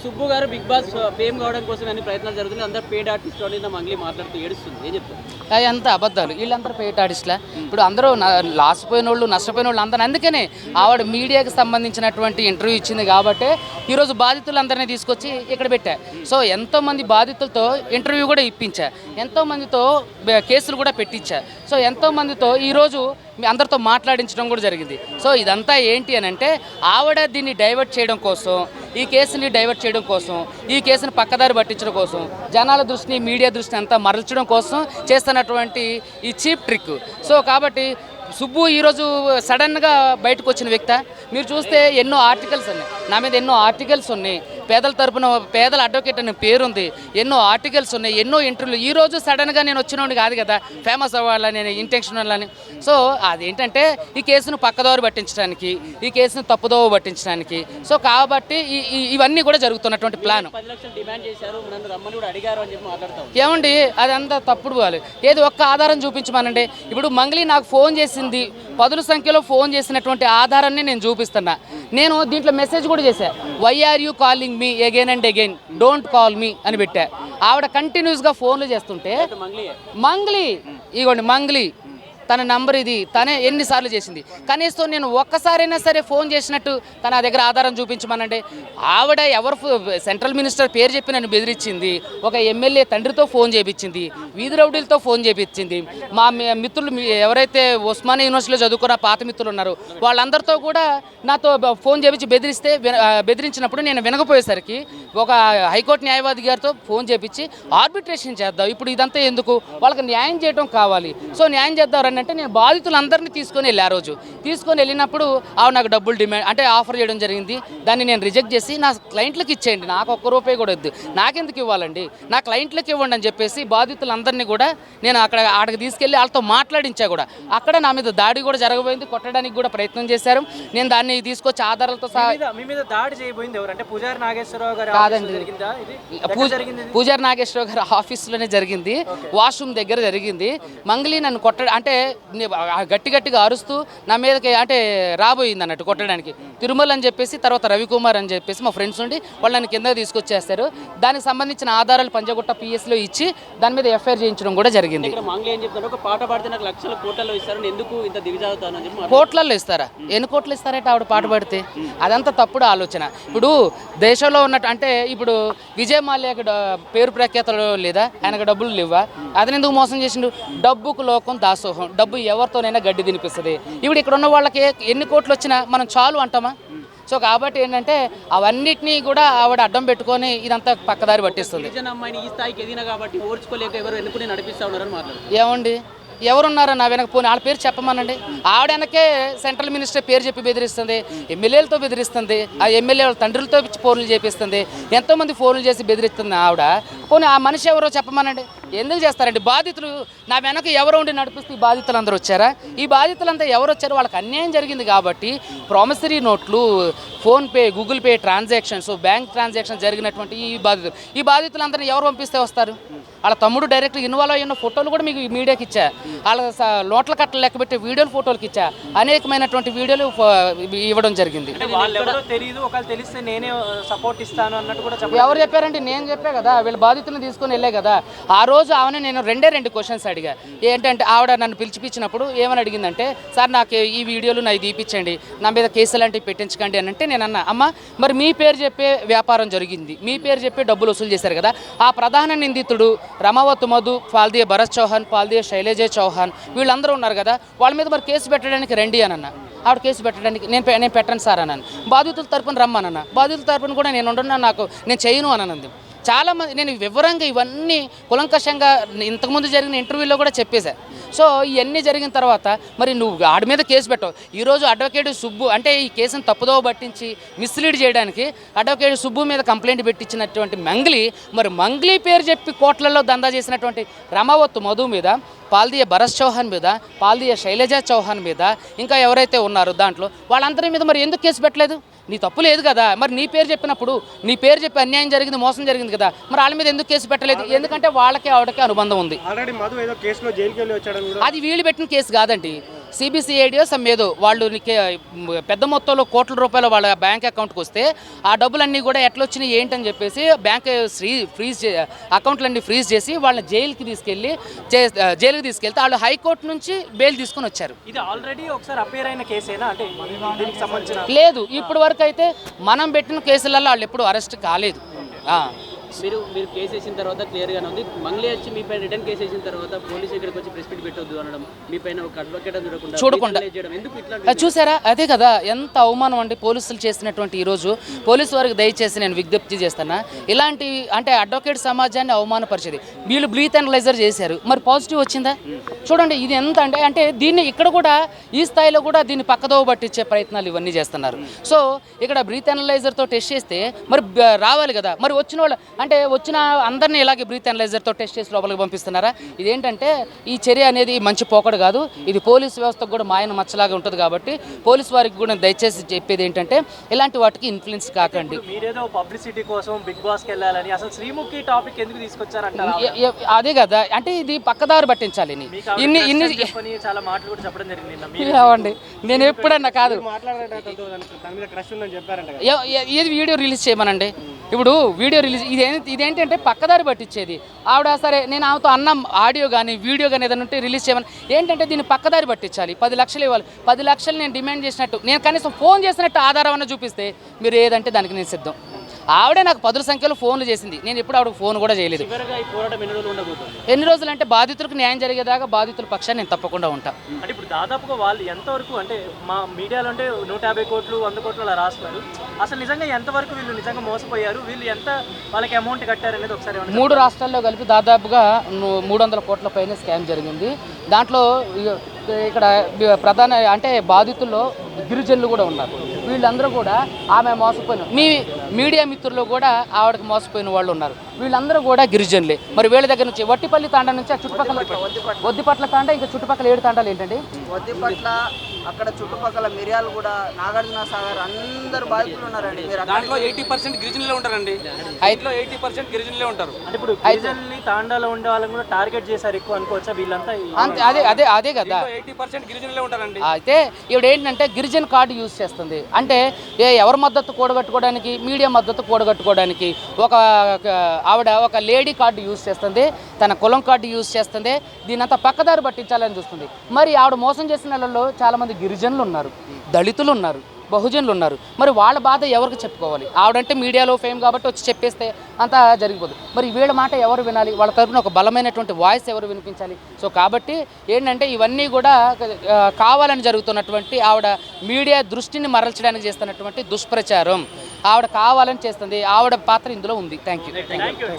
సుబ్బు గారు big boss fame కావడం కోసం అన్ని ప్రయత్నాలు జరుగుతున్నాయి. అందరూ పేడ్ ఆర్టిస్ట్ అని మంగ్లీ మాట్లాడుతూ ఏడుస్తుంది. ఏం చెప్తారు? అవి అంత అబద్ధాలు. వీళ్ళందరూ పేట ఆర్టిస్టులా? ఇప్పుడు అందరూ లాసిపోయిన వాళ్ళు, నష్టపోయిన వాళ్ళు అందరూ. అందుకనే ఆవిడ మీడియాకి సంబంధించినటువంటి ఇంటర్వ్యూ ఇచ్చింది కాబట్టి ఈరోజు బాధితులందరినీ తీసుకొచ్చి ఇక్కడ పెట్టా. సో ఎంతోమంది బాధితులతో ఇంటర్వ్యూ కూడా ఇప్పించా, ఎంతోమందితో కేసులు కూడా పెట్టించా. సో ఎంతోమందితో ఈరోజు మీ అందరితో మాట్లాడించడం కూడా జరిగింది. సో ఇదంతా ఏంటి అని అంటే ఆవిడ దీన్ని డైవర్ట్ చేయడం కోసం, ఈ కేసుని డైవర్ట్ చేయడం కోసం, ఈ కేసుని పక్కదారి పట్టించడం కోసం, జనాల దృష్టిని, మీడియా దృష్టిని అంతా మరల్చడం కోసం చేస్తున్నటువంటి ఈ చీప్ ట్రిక్. సో కాబట్టి సుబ్బు ఈరోజు సడన్గా బయటకు వచ్చిన వ్యక్తి. మీరు చూస్తే ఎన్నో ఆర్టికల్స్ ఉన్నాయి, నా మీద ఎన్నో ఆర్టికల్స్ ఉన్నాయి, పేదల తరపున పేదల అడ్వకేట్ అనే పేరుంది, ఎన్నో ఆర్టికల్స్ ఉన్నాయి, ఎన్నో ఇంటర్వ్యూలు. ఈరోజు సడన్గా నేను వచ్చినోడిని కాదు కదా, ఫేమస్ అవ్వాలని, నేను ఇంటెన్షనల్ అని. సో అదేంటంటే ఈ కేసును పక్కదోవ పట్టించడానికి, ఈ కేసును తప్పుదోవ పట్టించడానికి. సో కాబట్టి ఇవన్నీ కూడా జరుగుతున్నటువంటి ప్లాన్. 10 లక్షలు డిమాండ్ చేశారు, నన్ను రమ్మని కూడా అడిగారు అని చెప్పి మాట్లాడతాం. ఏమండి అదంతా తప్పుడు వాళ్ళు. ఏది ఒక్క ఆధారం చూపించమనండి. ఇప్పుడు మంగ్లీ నాకు ఫోన్ చేసింది, పదుల సంఖ్యలో ఫోన్ చేసినటువంటి ఆధారాన్ని నేను చూపిస్తున్నా. నేను దీంట్లో మెసేజ్ కూడా చేశా, why are you calling me again and again, don't call me అని పెట్టా. ఆవిడ కంటిన్యూస్గా ఫోన్లు చేస్తుంటే మంగ్లీ ఇగోండి మంగ్లీ తన నంబర్ ఇది, తనే ఎన్నిసార్లు చేసింది. కనీసం నేను ఒక్కసారైనా సరే ఫోన్ చేసినట్టు తన దగ్గర ఆధారం చూపించమనండి. ఆవిడ ఎవరు సెంట్రల్ మినిస్టర్ పేరు చెప్పి నన్ను బెదిరించింది, ఒక ఎమ్మెల్యే తండ్రితో ఫోన్ చేయించింది, వీధి రౌడీలతో ఫోన్ చేయించింది, మా మిత్రులు ఎవరైతే ఉస్మానియా యూనివర్సిటీలో చదువుకున్న పాత మిత్రులు ఉన్నారో వాళ్ళందరితో కూడా నాతో ఫోన్ చేయించి బెదిరించినప్పుడు నేను వినకపోయేసరికి ఒక హైకోర్టు న్యాయవాది గారితో ఫోన్ చేయించి ఆర్బిట్రేషన్ చేద్దాం, ఇప్పుడు ఇదంతా ఎందుకు, వాళ్ళకి న్యాయం చేయడం కావాలి, సో న్యాయం చేద్దాం అంటే నేను బాధితులందరినీ తీసుకొని వెళ్ళి ఆ రోజు వెళ్ళినప్పుడు ఆవిడ నాకు డబ్బులు డిమాండ్ అంటే ఆఫర్ చేయడం జరిగింది. దాన్ని నేను రిజెక్ట్ చేసి నా క్లయింట్లకు ఇచ్చేయండి, నాకు ₹1 కూడా వద్దు, నాకెందుకు ఇవ్వాలండి, నా క్లయింట్లకు ఇవ్వండి అని చెప్పేసి బాధితులందరినీ కూడా నేను అక్కడికి తీసుకెళ్ళి వాళ్ళతో మాట్లాడించా కూడా. అక్కడ నా మీద దాడి కూడా జరగబోయింది, కొట్టడానికి కూడా ప్రయత్నం చేశారు. నేను దాన్ని తీసుకొచ్చి ఆధారాలతో సహా కాదండి, పూజారి నాగేశ్వరరావు గారి ఆఫీసులోనే జరిగింది, వాష్రూమ్ దగ్గర జరిగింది. మంగ్లీ నన్ను అంటే గట్టిగా అరుస్తూ నా మీదకి అంటే రాబోయింది అన్నట్టు కొట్టడానికి. తిరుమల అని చెప్పేసి తర్వాత రవికుమార్ అని చెప్పేసి మా ఫ్రెండ్స్ ఉండి వాళ్ళు నన్ను కింద తీసుకొచ్చేస్తారు. దానికి సంబంధించిన ఆధారాలు పంజగుట్ట పిఎస్లో ఇచ్చి దాని మీద ఎఫ్ఐఆర్ చేయించడం కూడా జరిగింది. కోట్లలో ఇస్తారా? ఎన్ని కోట్లు ఇస్తారంటే ఆవిడ పాట పాడితే? అదంతా తప్పుడు ఆలోచన. ఇప్పుడు దేశంలో ఉన్నట్టు అంటే ఇప్పుడు విజయ్ మాల్యాకి పేరు ప్రఖ్యాతలు లేదా, ఆయనకు డబ్బులు లేవా, అతను ఎందుకు మోసం చేసిండు? డబ్బుకు లోకం దాసోహం, డబ్బు ఎవరితోనైనా గడ్డి తినిపిస్తుంది. ఇప్పుడు ఇక్కడ ఉన్న వాళ్ళకి ఎన్ని కోట్లు వచ్చినా మనం చాలు అంటామా? సో కాబట్టి ఏంటంటే అవన్నిటినీ కూడా ఆవిడ అడ్డం పెట్టుకొని ఇదంతా పక్కదారి పట్టిస్తుంది. ఏమండి ఎవరున్నారో నా వెనక పోనీ వాళ్ళ పేరు చెప్పమనండి. ఆవిడ వెనకే సెంట్రల్ మినిస్టర్ పేరు చెప్పి బెదిరిస్తుంది, ఎమ్మెల్యేలతో బెదిరిస్తుంది, ఆ ఎమ్మెల్యే వాళ్ళ తండ్రులతో ఫోన్లు చేపిస్తుంది, ఎంతోమంది ఫోన్లు చేసి బెదిరిస్తుంది ఆవిడ. పోనీ ఆ మనిషి ఎవరో చెప్పమనండి. ఎందుకు చేస్తారండి? బాధితులు నా వెనక ఎవరో ఉండి నడిపిస్తే ఈ బాధితులు అందరూ వచ్చారా? ఈ బాధితులంతా ఎవరు వచ్చారు? వాళ్ళకి అన్యాయం జరిగింది కాబట్టి ప్రామిసరీ నోట్లు, PhonePe, Google pay transactions, bank transactions జరిగినటువంటి ఈ బాధితులందరినీ ఎవరు పంపిస్తే వస్తారు? వాళ్ళ తమ్ముడు డైరెక్ట్ ఇన్వాల్వ్ అయిన ఫోటోలు కూడా మీకు మీడియాకి ఇచ్చా, వాళ్ళ నోట్ల కట్టలు లెక్క పెట్టే వీడియోలు, ఫోటోలకి ఇచ్చా, అనేకమైనటువంటి వీడియోలు ఇవ్వడం జరిగింది. ఎవరు చెప్పారంటే నేను చెప్పా కదా, వీళ్ళ బాధితులను తీసుకొని వెళ్ళే కదా. ఆ రోజు ఆమె నేను రెండు క్వశ్చన్స్ అడిగా. ఏంటంటే ఆవిడ నన్ను పిలిచిపించినప్పుడు ఏమని అడిగిందంటే, సార్ నాకు ఈ వీడియోలు నాకు తీపిచ్చండి, నా మీద కేసులు లాంటివి పెట్టించకండి అని అంటే నేను అన్నా, అమ్మ మరి మీ పేరు చెప్పే వ్యాపారం జరిగింది, మీ పేరు చెప్పే డబ్బులు వసూలు చేశారు కదా, ఆ ప్రధాన నిందితుడు రమావత్ మధు, పాల్దియా భరత్ చౌహాన్, పాల్దియా శైలజ చౌహాన్ వీళ్ళందరూ ఉన్నారు కదా, వాళ్ళ మీద మరి కేసు పెట్టడానికి రండి అని అన్న. ఆవిడ కేసు పెట్టడానికి నేను పెట్టను సార్ అన్నాను. బాధితుల తరపున రమ్మనన్నా, బాధితుల తరపున కూడా నేను ఉండను, నేను చేయను అని అన్నది. చాలామంది నేను వివరంగా ఇవన్నీ కులంకషంగా ఇంతకుముందు జరిగిన ఇంటర్వ్యూలో కూడా చెప్పేశా. సో ఇవన్నీ జరిగిన తర్వాత మరి నువ్వు ఆడి మీద కేసు పెట్టావు. ఈరోజు అడ్వకేట్ సుబ్బు అంటే ఈ కేసును తప్పుదోవ పట్టించి మిస్లీడ్ చేయడానికి అడ్వకేట్ సుబ్బు మీద కంప్లైంట్ పెట్టించినటువంటి మంగ్లీ పేరు చెప్పి కోట్లలో దందా చేసినటువంటి రమావత్ మధు మీద, పాల్దియా భరత్ చౌహాన్ మీద, పాల్దియా శైలజ చౌహాన్ మీద, ఇంకా ఎవరైతే ఉన్నారో దాంట్లో వాళ్ళందరి మీద మరి ఎందుకు కేసు పెట్టలేదు? నీ తప్పు లేదు కదా. మరి నీ పేరు చెప్పినప్పుడు, నీ పేరు చెప్పి అన్యాయం జరిగింది, మోసం జరిగింది కదా, మరి వాళ్ళ మీద ఎందుకు కేసు పెట్టలేదు? ఎందుకంటే వాళ్ళకి ఆవిడకి అనుబంధం ఉంది. అది వీళ్ళు పెట్టిన కేసు కాదండి. సిబిసిఐడియో ఏదో వాళ్ళు పెద్ద మొత్తంలో కోట్ల రూపాయలు వాళ్ళ బ్యాంక్ అకౌంట్కి వస్తే ఆ డబ్బులన్నీ కూడా ఎట్లా వచ్చినాయి ఏంటని చెప్పేసి బ్యాంక్ అకౌంట్లన్నీ ఫ్రీజ్ చేసి వాళ్ళని జైలుకి తీసుకెళ్తే వాళ్ళు హైకోర్టు నుంచి బెయిల్ తీసుకొని వచ్చారు. ఇది ఆల్రెడీ ఒకసారి అపేర్ అయిన కేసేనా అంటే దీనికి సంబంధించిన? లేదు, ఇప్పటి వరకు అయితే మనం పెట్టిన కేసులలో వాళ్ళు ఎప్పుడు అరెస్ట్ కాలేదు. మీరు కేసు వేసిన తర్వాత క్లియర్గానే ఉంది. మంగ్లీ వచ్చి మీ పైన రిటర్న్ కేసు వేసిన తర్వాత పోలీసు ఇక్కడికి వచ్చి ప్రెస్ మీట్ పెట్టొద్దు అనడం, మీ పైన ఒక అడ్వకేట్ చూడకుండా ఎందుకు ఇట్లా చూసారా? అదే కదా ఎంత అవమానం అండి పోలీసులు చేసినటువంటి ఈరోజు. పోలీసు వారికి దయచేసి నేను విజ్ఞప్తి చేస్తున్నా, ఇలాంటి అంటే అడ్వకేట్ సమాజాన్ని అవమానపరిచేది. వీళ్ళు బ్రీత్ అనలైజర్ చేశారు, మరి పాజిటివ్ వచ్చిందా? చూడండి ఇది ఎంత అంటే దీన్ని ఇక్కడ కూడా ఈ స్థాయిలో కూడా దీన్ని పక్కదోవ పట్టించే ప్రయత్నాలు ఇవన్నీ చేస్తున్నారు. సో ఇక్కడ బ్రీత్ అనలైజర్తో టెస్ట్ చేస్తే మరి రావాలి కదా, మరి వచ్చిన వాళ్ళు అంటే వచ్చిన అందరినీ ఇలాగే బ్రీత్ అనలైజర్తో టెస్ట్ చేసి లోపలికి పంపిస్తున్నారా? ఇదేంటంటే ఈ చర్య అనేది మంచి పోకడు కాదు. ఇది పోలీస్ వ్యవస్థకు కూడా మాయన మచ్చలాగా ఉంటుంది. కాబట్టి పోలీస్ వారికి కూడా దయచేసి చెప్పేది ఏంటంటే ఇలాంటి వాటికి ఇన్ఫ్లుయెన్స్ కాకండి. మీరేదో పబ్లిసిటీ కోసం బిగ్ బాస్కి వెళ్ళాలని అసలు శ్రీముఖి టాపిక్ ఎందుకు తీసుకొచ్చారంటారు? అదే కదా, అంటే ఇది పక్కదారి పట్టించాలి. ఇన్ని చాలా మాటలు కూడా చెప్పడం జరిగింది. ఏమండి నేను ఎప్పుడన్నా కాదు, ఏది వీడియో రిలీజ్ చేయమనండి. ఇప్పుడు వీడియో రిలీజ్ ఇదేంటంటే పక్కదారి పట్టించేది. ఆవిడ సరే నేను ఆమెతో అన్న ఆడియో కానీ వీడియో కానీ ఏదైనా ఉంటే రిలీజ్ చేయమని ఏంటంటే దీన్ని పక్కదారి పట్టించాలి. 10 లక్షలు ఇవ్వాలి. 10 లక్షలు నేను డిమాండ్ చేసినట్టు, నేను కనీసం ఫోన్ చేసినట్టు ఆధారం అన్న చూపిస్తే మీరు ఏదంటే దానికి నేను సిద్ధం. ఆవిడే నాకు 10 సంఖ్యలో ఫోన్లు చేసింది, నేను ఎప్పుడు ఆవిడకు ఫోన్ కూడా చేయలేదు. ఎన్ని రోజులు అంటే బాధితులకు న్యాయం జరిగేదాకా బాధితుల పక్షాన్ని నేను తప్పకుండా ఉంటా. అంటే ఇప్పుడు దాదాపుగా వాళ్ళు ఎంతవరకు అంటే మా మీడియాలో అంటే 150 కోట్లు 100 కోట్లు అలా రాస్తున్నారు. అసలు నిజంగా ఎంతవరకు వీళ్ళు నిజంగా మోసపోయారు, వీళ్ళు ఎంత వాళ్ళకి అమౌంట్ కట్టారు అనేది ఒకసారి 3 రాష్ట్రాల్లో కలిపి దాదాపుగా 300 కోట్ల పైన స్కామ్ జరిగింది. దాంట్లో ఇక్కడ ప్రధాన అంటే బాధితుల్లో గిరిజనులు కూడా ఉన్నారు. వీళ్ళందరూ కూడా ఆమె మోసపోయిన మీ మీడియా మిత్రులు కూడా ఆవిడకి మోసపోయిన వాళ్ళు ఉన్నారు. వీళ్ళందరూ కూడా గిరిజనులే. మరి వీళ్ళ దగ్గర నుంచి వట్టిపల్లి తాండా నుంచి ఆ చుట్టుపక్కల వద్దిపట్ల తాండా ఇంకా చుట్టుపక్కల 7 తాండాలు ఏంటండి? వద్దిపట్ల అక్కడ చుట్టుపక్కల మిర్యాలు కూడా నాగార్జున సాగర్ అందరు బాధితులు ఉన్నారండి. దాంట్లో 80% గిరిజనులే ఉంటారండి. అయితే 80% గిరిజనులే ఉంటారు. అంటే ఇప్పుడు గిరిజనుల్ని తాండాలో ఉండే వాళ్ళని కూడా టార్గెట్ చేశారు ఎక్కువ అనుకోవచ్చా వీళ్ళంతా? అదే కదా 80% గిరిజనులే ఉంటారండి. అయితే ఈవిడ ఏంటంటే గిరిజన్ కార్డు యూజ్ చేస్తుంది. అంటే ఎవరి మద్దతు కూడగట్టుకోవడానికి, మీడియా మద్దతు కూడగట్టుకోవడానికి ఆవిడ ఒక లేడీ కార్డు యూజ్ చేస్తుంది, తన కులం కార్డు యూజ్ చేస్తుంది. దీనంతా పక్కదారి పట్టించాలని చూస్తుంది. మరి ఆవిడ మోసం చేసిన వాళ్ళలో చాలామంది గిరిజనులు ఉన్నారు, దళితులు ఉన్నారు, బహుజనులు ఉన్నారు. మరి వాళ్ళ బాధ ఎవరికి చెప్పుకోవాలి? ఆవిడంటే మీడియాలో ఫేమ్ కాబట్టి వచ్చి చెప్పేస్తే అంతా జరిగిపోదు. మరి వీళ్ళ మాట ఎవరు వినాలి? వాళ్ళ తరపున ఒక బలమైనటువంటి వాయిస్ ఎవరు వినిపించాలి? సో కాబట్టి ఏంటంటే ఇవన్నీ కూడా కావాలని జరుగుతున్నటువంటి ఆవిడ మీడియా దృష్టిని మరల్చడానికి చేస్తున్నటువంటి దుష్ప్రచారం. ఆవిడ కావాలని చేస్తుంది. ఆవిడ పాత్ర ఇందులో ఉంది. Thank you.